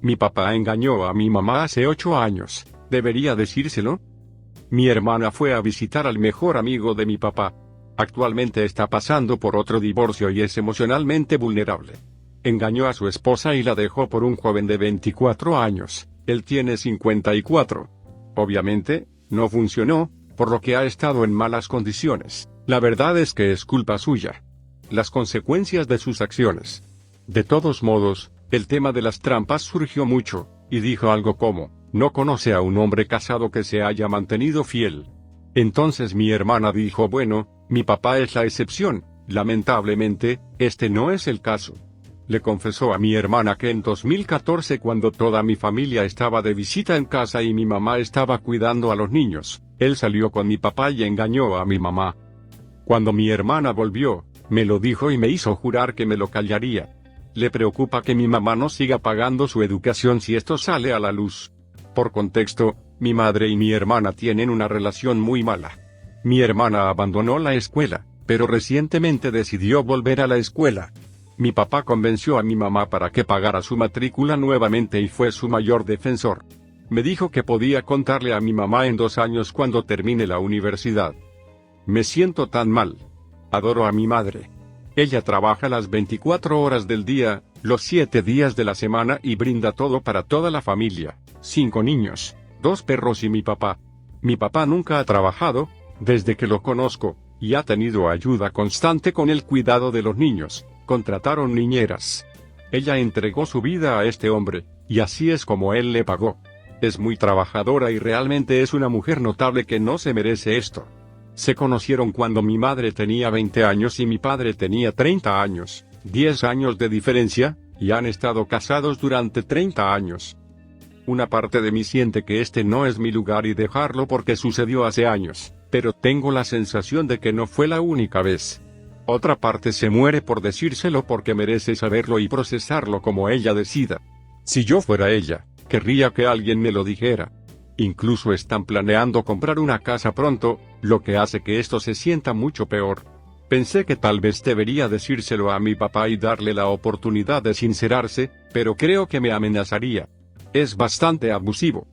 Mi papá engañó a mi mamá hace 8 años. ¿Debería decírselo? Mi hermana fue a visitar al mejor amigo de mi papá. Actualmente está pasando por otro divorcio y es emocionalmente vulnerable. Engañó a su esposa y la dejó por un joven de 24 años. Él tiene 54. Obviamente, no funcionó, por lo que ha estado en malas condiciones. La verdad es que es culpa suya. Las consecuencias de sus acciones. De todos modos, el tema de las trampas surgió mucho, y dijo algo como, no conoce a un hombre casado que se haya mantenido fiel. Entonces mi hermana dijo, bueno, mi papá es la excepción, lamentablemente, este no es el caso. Le confesó a mi hermana que en 2014, cuando toda mi familia estaba de visita en casa y mi mamá estaba cuidando a los niños, él salió con mi papá y engañó a mi mamá. Cuando mi hermana volvió, me lo dijo y me hizo jurar que me lo callaría. Le preocupa que mi mamá no siga pagando su educación si esto sale a la luz. Por contexto, mi madre y mi hermana tienen una relación muy mala. Mi hermana abandonó la escuela, pero recientemente decidió volver a la escuela. Mi papá convenció a mi mamá para que pagara su matrícula nuevamente y fue su mayor defensor. Me dijo que podía contarle a mi mamá en 2 años cuando termine la universidad. Me siento tan mal. Adoro a mi madre. Ella trabaja las 24 horas del día, los 7 días de la semana y brinda todo para toda la familia, 5 niños, 2 perros y mi papá. Mi papá nunca ha trabajado, desde que lo conozco, y ha tenido ayuda constante con el cuidado de los niños. Contrataron niñeras. Ella entregó su vida a este hombre, y así es como él le pagó. Es muy trabajadora y realmente es una mujer notable que no se merece esto. Se conocieron cuando mi madre tenía 20 años y mi padre tenía 30 años, 10 años de diferencia, y han estado casados durante 30 años. Una parte de mí siente que este no es mi lugar y dejarlo porque sucedió hace años, pero tengo la sensación de que no fue la única vez. Otra parte se muere por decírselo porque merece saberlo y procesarlo como ella decida. Si yo fuera ella, querría que alguien me lo dijera. Incluso están planeando comprar una casa pronto, lo que hace que esto se sienta mucho peor. Pensé que tal vez debería decírselo a mi papá y darle la oportunidad de sincerarse, pero creo que me amenazaría. Es bastante abusivo.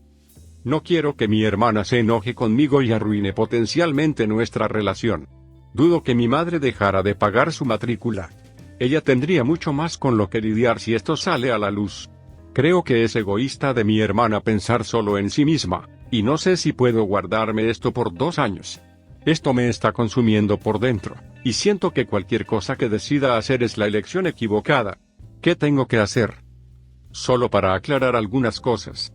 No quiero que mi hermana se enoje conmigo y arruine potencialmente nuestra relación. Dudo que mi madre dejara de pagar su matrícula. Ella tendría mucho más con lo que lidiar si esto sale a la luz. Creo que es egoísta de mi hermana pensar solo en sí misma, y no sé si puedo guardarme esto por 2 años. Esto me está consumiendo por dentro, y siento que cualquier cosa que decida hacer es la elección equivocada. ¿Qué tengo que hacer? Solo para aclarar algunas cosas.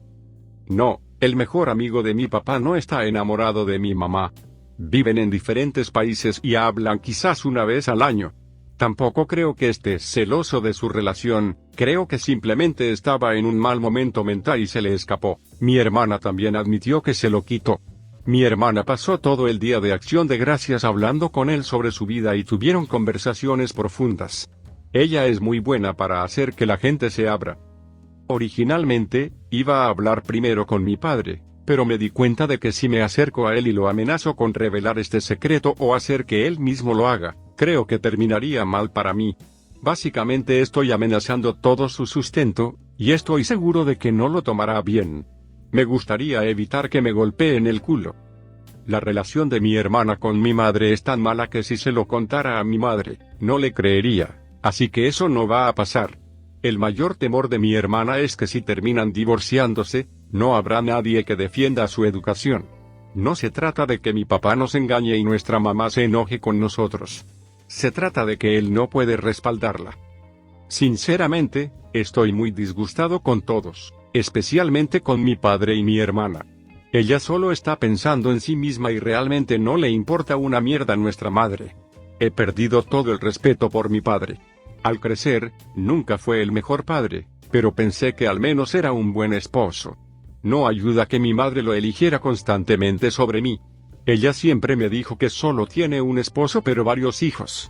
No, el mejor amigo de mi papá no está enamorado de mi mamá. Viven en diferentes países y hablan quizás una vez al año. Tampoco creo que esté celoso de su relación, creo que simplemente estaba en un mal momento mental y se le escapó. Mi hermana también admitió que se lo quitó. Mi hermana pasó todo el día de Acción de Gracias hablando con él sobre su vida y tuvieron conversaciones profundas. Ella es muy buena para hacer que la gente se abra. Originalmente, iba a hablar primero con mi padre, pero me di cuenta de que si me acerco a él y lo amenazo con revelar este secreto o hacer que él mismo lo haga, creo que terminaría mal para mí. Básicamente estoy amenazando todo su sustento, y estoy seguro de que no lo tomará bien. Me gustaría evitar que me golpee en el culo. La relación de mi hermana con mi madre es tan mala que si se lo contara a mi madre, no le creería, así que eso no va a pasar. El mayor temor de mi hermana es que si terminan divorciándose, no habrá nadie que defienda su educación. No se trata de que mi papá nos engañe y nuestra mamá se enoje con nosotros. Se trata de que él no puede respaldarla. Sinceramente, estoy muy disgustado con todos, especialmente con mi padre y mi hermana. Ella solo está pensando en sí misma y realmente no le importa una mierda a nuestra madre. He perdido todo el respeto por mi padre. Al crecer, nunca fue el mejor padre, pero pensé que al menos era un buen esposo. No ayuda que mi madre lo eligiera constantemente sobre mí. Ella siempre me dijo que solo tiene un esposo pero varios hijos.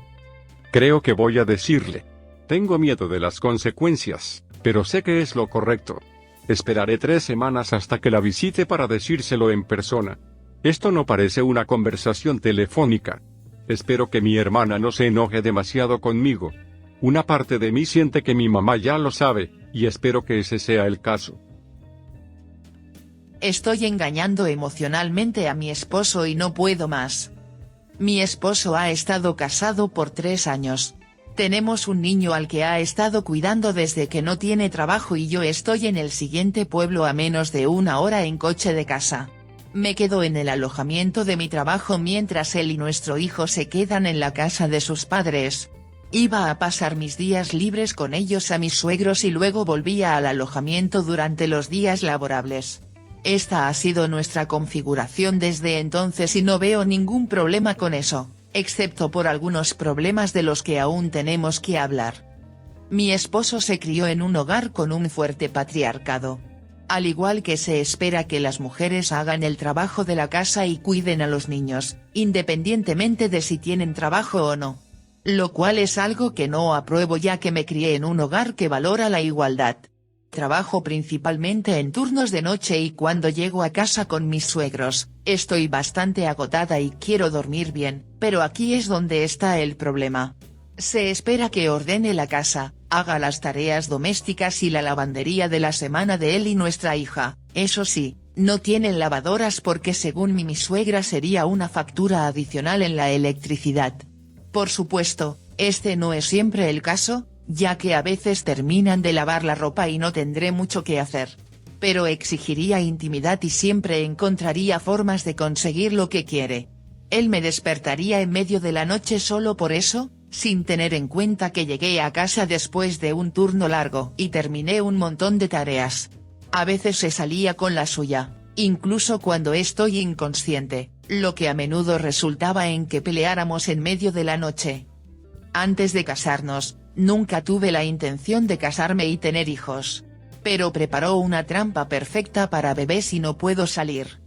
Creo que voy a decirle. Tengo miedo de las consecuencias, pero sé que es lo correcto. Esperaré 3 semanas hasta que la visite para decírselo en persona. Esto no parece una conversación telefónica. Espero que mi hermana no se enoje demasiado conmigo. Una parte de mí siente que mi mamá ya lo sabe, y espero que ese sea el caso. Estoy engañando emocionalmente a mi esposo y no puedo más. Mi esposo ha estado casado por 3 años. Tenemos un niño al que ha estado cuidando desde que no tiene trabajo y yo estoy en el siguiente pueblo a menos de 1 hora en coche de casa. Me quedo en el alojamiento de mi trabajo mientras él y nuestro hijo se quedan en la casa de sus padres. Iba a pasar mis días libres con ellos a mis suegros y luego volvía al alojamiento durante los días laborables. Esta ha sido nuestra configuración desde entonces y no veo ningún problema con eso, excepto por algunos problemas de los que aún tenemos que hablar. Mi esposo se crió en un hogar con un fuerte patriarcado. Al igual que se espera que las mujeres hagan el trabajo de la casa y cuiden a los niños, independientemente de si tienen trabajo o no. Lo cual es algo que no apruebo ya que me crié en un hogar que valora la igualdad. Trabajo principalmente en turnos de noche y cuando llego a casa con mis suegros, estoy bastante agotada y quiero dormir bien, pero aquí es donde está el problema. Se espera que ordene la casa, haga las tareas domésticas y la lavandería de la semana de él y nuestra hija. Eso sí, no tienen lavadoras porque según mi suegra sería una factura adicional en la electricidad. Por supuesto, este no es siempre el caso, ya que a veces terminan de lavar la ropa y no tendré mucho que hacer. Pero exigiría intimidad y siempre encontraría formas de conseguir lo que quiere. Él me despertaría en medio de la noche solo por eso, sin tener en cuenta que llegué a casa después de un turno largo y terminé un montón de tareas. A veces se salía con la suya, incluso cuando estoy inconsciente, lo que a menudo resultaba en que peleáramos en medio de la noche. Antes de casarnos, nunca tuve la intención de casarme y tener hijos. Pero preparó una trampa perfecta para bebés y no puedo salir.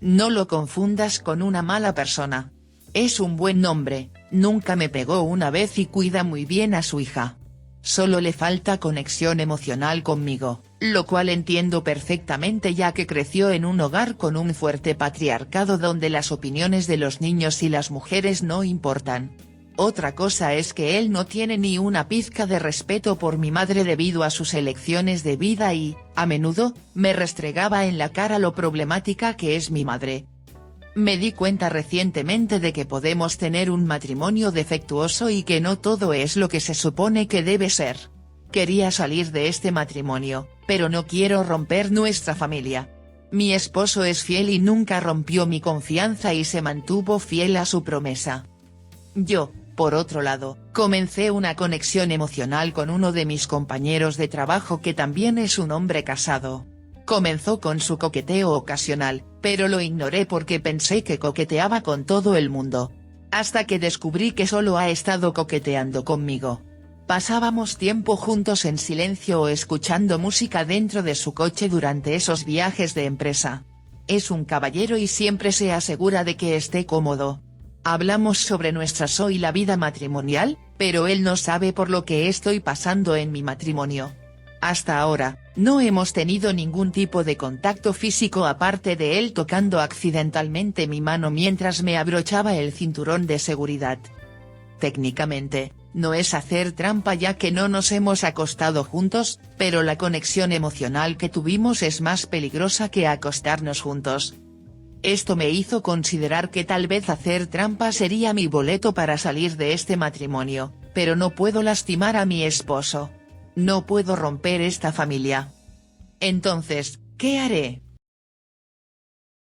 No lo confundas con una mala persona. Es un buen hombre, nunca me pegó una vez y cuida muy bien a su hija. Solo le falta conexión emocional conmigo, lo cual entiendo perfectamente ya que creció en un hogar con un fuerte patriarcado donde las opiniones de los niños y las mujeres no importan. Otra cosa es que él no tiene ni una pizca de respeto por mi madre debido a sus elecciones de vida y, a menudo, me restregaba en la cara lo problemática que es mi madre. Me di cuenta recientemente de que podemos tener un matrimonio defectuoso y que no todo es lo que se supone que debe ser. Quería salir de este matrimonio, pero no quiero romper nuestra familia. Mi esposo es fiel y nunca rompió mi confianza y se mantuvo fiel a su promesa. Yo, por otro lado, comencé una conexión emocional con uno de mis compañeros de trabajo que también es un hombre casado. Comenzó con su coqueteo ocasional, pero lo ignoré porque pensé que coqueteaba con todo el mundo. Hasta que descubrí que solo ha estado coqueteando conmigo. Pasábamos tiempo juntos en silencio o escuchando música dentro de su coche durante esos viajes de empresa. Es un caballero y siempre se asegura de que esté cómodo. Hablamos sobre nuestra y la vida matrimonial, pero él no sabe por lo que estoy pasando en mi matrimonio. Hasta ahora, no hemos tenido ningún tipo de contacto físico aparte de él tocando accidentalmente mi mano mientras me abrochaba el cinturón de seguridad. Técnicamente, no es hacer trampa ya que no nos hemos acostado juntos, pero la conexión emocional que tuvimos es más peligrosa que acostarnos juntos. Esto me hizo considerar que tal vez hacer trampa sería mi boleto para salir de este matrimonio, pero no puedo lastimar a mi esposo. No puedo romper esta familia. Entonces, ¿qué haré?